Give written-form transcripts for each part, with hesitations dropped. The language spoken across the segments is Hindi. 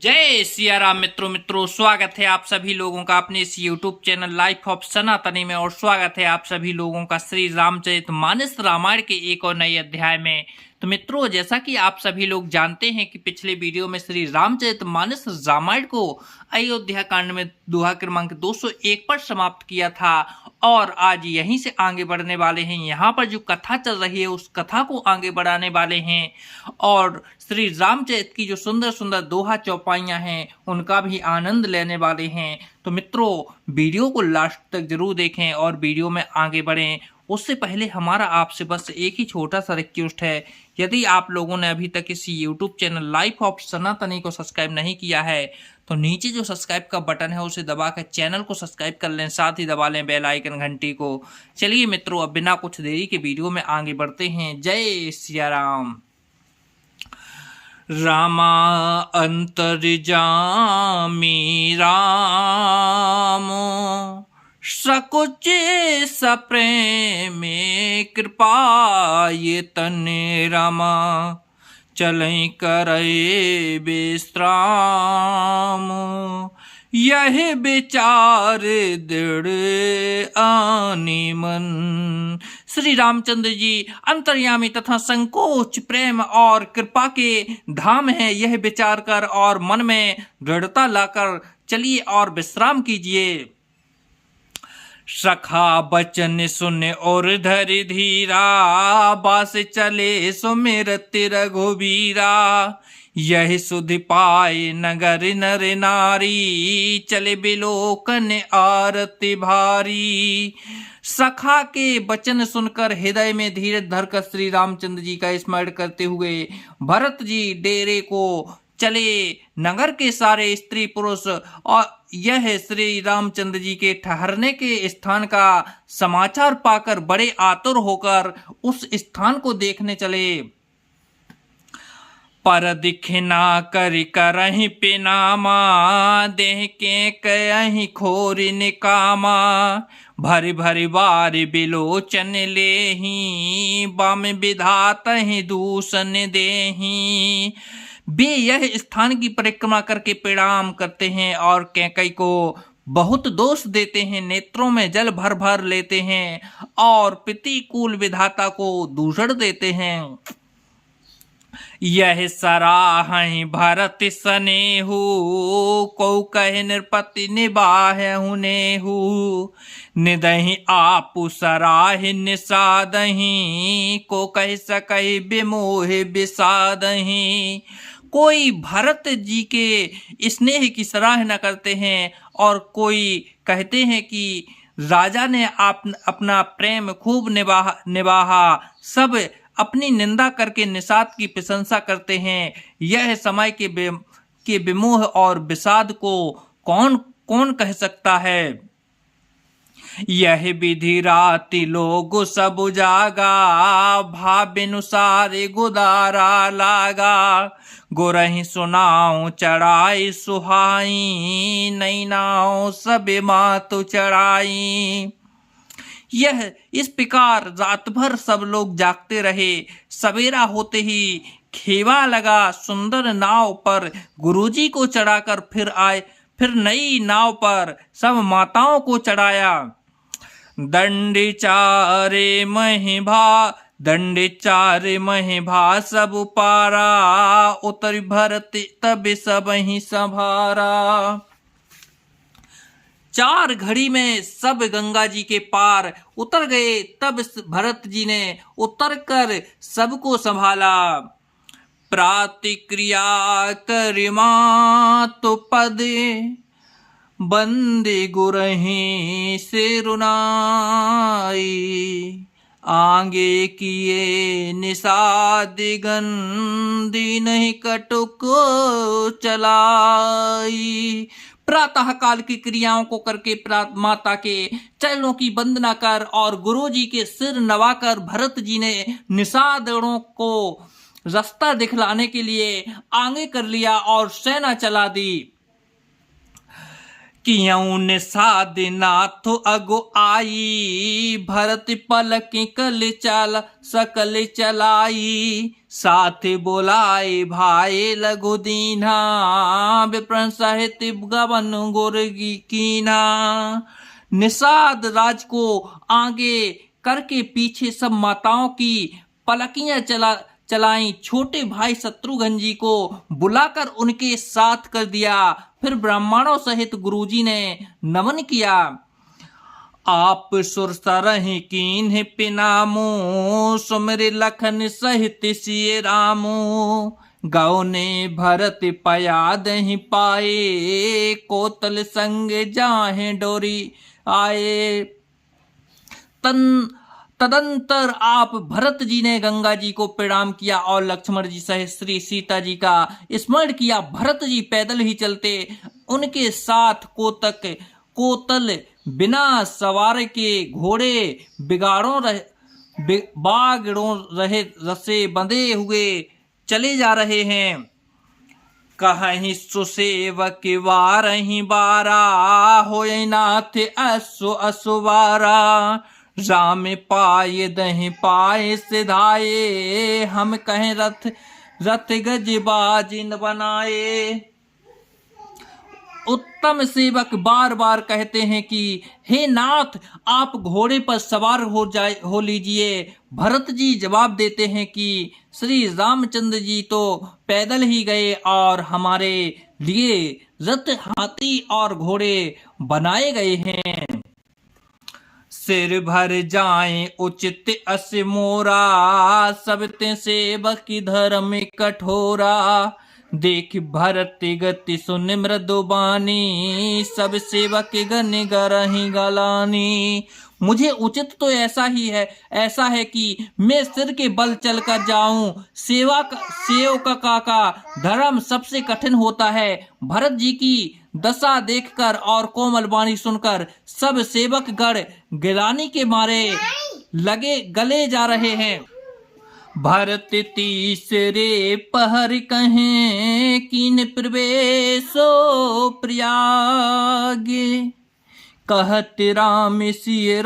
जय सिया राम। मित्रों स्वागत है आप सभी लोगों का अपने इस YouTube चैनल लाइफ ऑफ सनातनी में, और स्वागत है आप सभी लोगों का श्री रामचरितमानस रामायण के एक और नए अध्याय में। तो मित्रों, जैसा कि आप सभी लोग जानते हैं कि पिछले वीडियो में श्री रामचरितमानस रामायण को अयोध्या कांड में दोहा क्रमांक 201 पर समाप्त किया था, और आज यहीं से आगे बढ़ने वाले हैं। यहाँ पर जो कथा चल रही है उस कथा को आगे बढ़ाने वाले हैं, और श्री रामचरित की जो सुंदर सुंदर दोहा चौपाइयाँ हैं उनका भी आनंद लेने वाले हैं। तो मित्रों, वीडियो को लास्ट तक जरूर देखें और वीडियो में आगे बढ़ें। उससे पहले हमारा आपसे बस एक ही छोटा सा रिक्वेस्ट है, यदि आप लोगों ने अभी तक इस YouTube चैनल लाइफ ऑफ सनातनी को सब्सक्राइब नहीं किया है तो नीचे जो सब्सक्राइब का बटन है उसे दबाकर चैनल को सब्सक्राइब कर लें, साथ ही दबा लें बेल आइकन घंटी को। चलिए मित्रों, अब बिना कुछ देरी के वीडियो में आगे बढ़ते हैं। जय सिया राम। रामा अंतर्जामी रामो सकुच सप्रेमे कृपा ये तन रामा चलई करे विश्राम यह विचार दृढ़ आनी मन। श्री रामचंद्र जी अंतर्यामी तथा संकोच प्रेम और कृपा के धाम है, यह विचार कर और मन में दृढ़ता लाकर चलिए और विश्राम कीजिए। सखा बचन सुन और धरि धीरा बास चले सुमिरत रघुबीरा यह सुधि पाए नगर नर नारी चले बिलोकन आरती भारी। सखा के वचन सुनकर हृदय में धीरज धरकर श्री रामचंद्र जी का स्मरण करते हुए भरत जी डेरे को चले। नगर के सारे स्त्री पुरुष और यह श्री रामचंद्र जी के ठहरने के स्थान का समाचार पाकर बड़े आतुर होकर उस स्थान को देखने चले। पर दिखना करि करहि पिनामा देह के कहि खोरि निकामा भरि भरि बारि बिलोचन लेहि बाम विधातहि दूषण देहि। वे यह स्थान की परिक्रमा करके प्रणाम करते हैं और कैकई को बहुत दोष देते हैं, नेत्रों में जल भर भर लेते हैं और प्रतिकूल विधाता को दूषण देते हैं। यह सराहहि भरत सनेहु को कहे नृपति निबाहु नेहु निदहि आपु सराहि निषादहि को कह सकहि विमोहि विषादहि। कोई भरत जी के स्नेह की सराहना करते हैं और कोई कहते हैं कि राजा ने अपना प्रेम खूब निभाहा, सब अपनी निंदा करके निषाद की प्रशंसा करते हैं। यह समय के विमोह और विषाद को कौन कौन कह सकता है। यह विधि राति लोग सब जागा भावानुसार गुदारा लागा गोरहि सुनाओ चढ़ाई सुहाई नैनाओ सब मातु चढ़ाई। यह इस प्रकार रात भर सब लोग जागते रहे। सवेरा होते ही खेवा लगा, सुंदर नाव पर गुरुजी को चढ़ाकर फिर नई नाव पर सब माताओं को चढ़ाया। दंडी चारे महिभा सब पारा उतर भरत तब सब ही संभारा। 4 घड़ी में सब गंगा जी के पार उतर गए, तब भरत जी ने उतर कर सबको संभाला। प्रतिक्रिया करिमा तो पद बंदे गुरहि सिरुनाई आगे किए निषाद गंदी नहीं कटुक चलाई। प्रातः काल की क्रियाओं को करके माता के चरणों की वंदना कर और गुरु जी के सिर नवाकर भरत जी ने निषादों को रास्ता दिखलाने के लिए आगे कर लिया और सेना चला दी। कियऊं निषाद नाथ अगो आई, भरत पलक कल चाल सकल चलाई, साथ बोलाए भाई लघु दीना, विप्र सहित गवन गुर कीना। निषाद राज को आगे करके पीछे सब माताओं की पलकियां चलाई। छोटे भाई शत्रुघ्न जी को बुलाकर उनके साथ कर दिया। फिर ब्राह्मणों सहित गुरुजी ने नमन किया। आप सुर सरहि कीन्ह पिनामो, सुमिर लखन सहित सिय रामो, गौ ने भरत पयादहि पाए, कोतल संग जाहे डोरी आए। तदंतर आप भरत जी ने गंगा जी को प्रणाम किया और लक्ष्मण जी सहित श्री सीता जी का स्मरण किया। भरत जी पैदल ही चलते, उनके साथ कोतल बिना सवार के घोड़े बागड़ों रहे रसे बंधे हुए चले जा रहे हैं। कहीं सुसेवक वारहि बारा, होय नाथ असो असुवारा, राम पाए दहि पाए सिधाए, हम कहें रथ गज बाजी न बनाए। उत्तम सेवक बार बार कहते हैं कि हे नाथ, आप घोड़े पर सवार हो लीजिए। भरत जी जवाब देते हैं कि श्री रामचंद्र जी तो पैदल ही गए और हमारे लिए रथ, हाथी और घोड़े बनाए गए हैं। सिर भर जाए उचित अस मोरा, सब ते सेवक धर्म कठोरा, देख भरत गति सुन मृदु बानी, सब सेवक गण गरहि गलानी। मुझे उचित तो ऐसा है कि मैं सिर के बल चलकर जाऊं। सेवक का धर्म सबसे कठिन होता है। भरत जी की दशा देखकर और कोमल वाणी सुनकर सब सेवक गण गिलानी के मारे गले जा रहे हैं। भरत तीसरे पहर कहें, कीन प्रवेशो प्रयागे, कहत राम सिय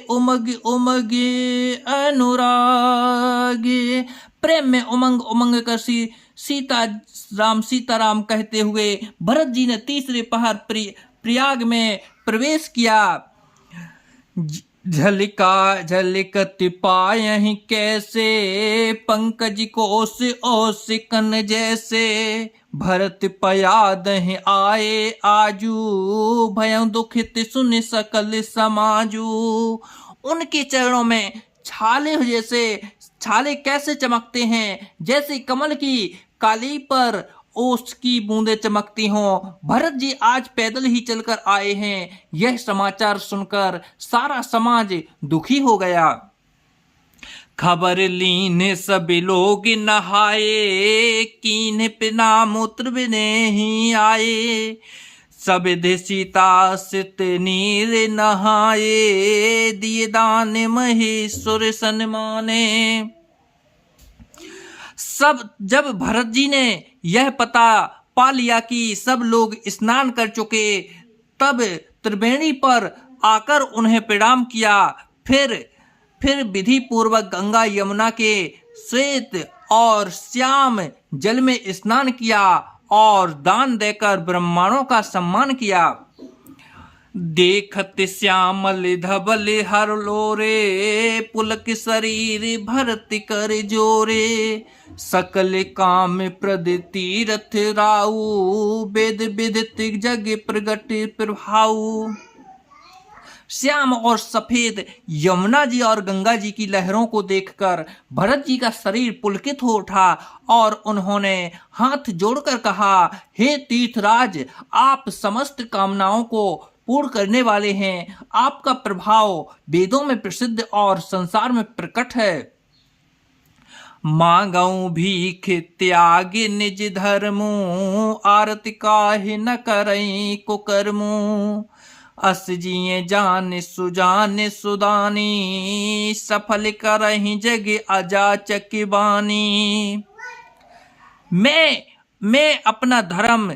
उमग अनुरागे। प्रेम में उमंग कर सीताराम कहते हुए भरत जी ने तीसरे पहर प्रयाग में प्रवेश किया। झलकत पायहि कैसे, पंकज कोस ओस कन जैसे, भरत पयादहि आए आजू, भयं दुखित सुन सकल समाजू। उनके चरणों में छाले कैसे चमकते हैं, जैसे कमल की काली पर ओस की बूंदें चमकती हों। भरत जी आज पैदल ही चलकर आए हैं। यह समाचार सुनकर सारा समाज दुखी हो गया। खबर लीने सभी लोग नहाए, कीन्ह पिना मूत्र बिने ही आए, सब सीता सित नीर नहाए, दिए दान महेश्वर सन्माने। जब भरत जी ने यह पता पा लिया कि सब लोग स्नान कर चुके, तब त्रिवेणी पर आकर उन्हें प्रणाम किया। फिर विधि पूर्वक गंगा यमुना के श्वेत और श्याम जल में स्नान किया और दान देकर ब्राह्मणों का सम्मान किया। देखत श्यामल धबल हर लोरे, पुलक शरीर भरत कर जोरे, सकल काम प्रद तीरथ राऊ, वेद विदित जग प्रगट प्रभाऊ। श्याम और सफेद यमुना जी और गंगा जी की लहरों को देखकर भरत जी का शरीर पुलकित हो उठा और उन्होंने हाथ जोड़कर कहा, हे तीर्थराज, आप समस्त कामनाओं को पूर्ण करने वाले हैं। आपका प्रभाव वेदों में प्रसिद्ध और संसार में प्रकट है। मांगऊ भीख त्याग निज धर्मो, आरती काहे न करई कुकर्मो, अस जिये जान सुजान सुदानी, सफल करहि जग अजाचक बानी। मैं अपना धर्म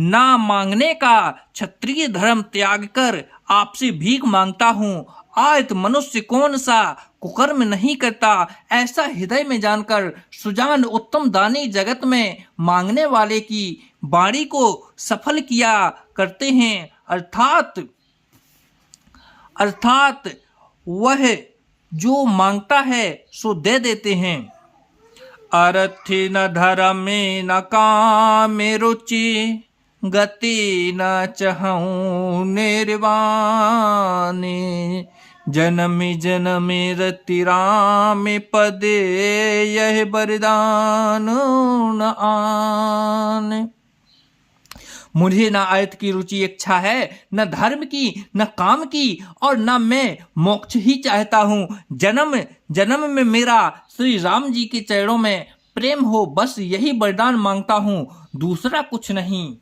ना मांगने का क्षत्रिय धर्म त्याग कर आपसे भीख मांगता हूँ। आयत मनुष्य कौन सा कुकर्म नहीं करता, ऐसा हृदय में जानकर सुजान उत्तम दानी जगत में मांगने वाले की वाणी को सफल किया करते हैं। अर्थात वह जो मांगता है सो दे देते हैं। अर्थि न धर्मे न कामे रुचि, गति न चहऊँ निर्वाणे। जनमी जनमी रति राम पदे, यह बरदान न आने। मुझे न आयत की रुचि इच्छा है, न धर्म की, न काम की, और न मैं मोक्ष ही चाहता हूँ। जन्म जन्म में मेरा श्री राम जी के चरणों में प्रेम हो, बस यही वरदान मांगता हूँ, दूसरा कुछ नहीं।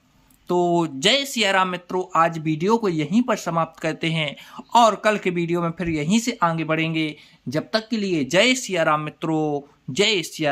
तो जय सिया राम मित्रों, आज वीडियो को यहीं पर समाप्त करते हैं और कल के वीडियो में फिर यहीं से आगे बढ़ेंगे। जब तक के लिए जय सिया राम मित्रों, जय सिया।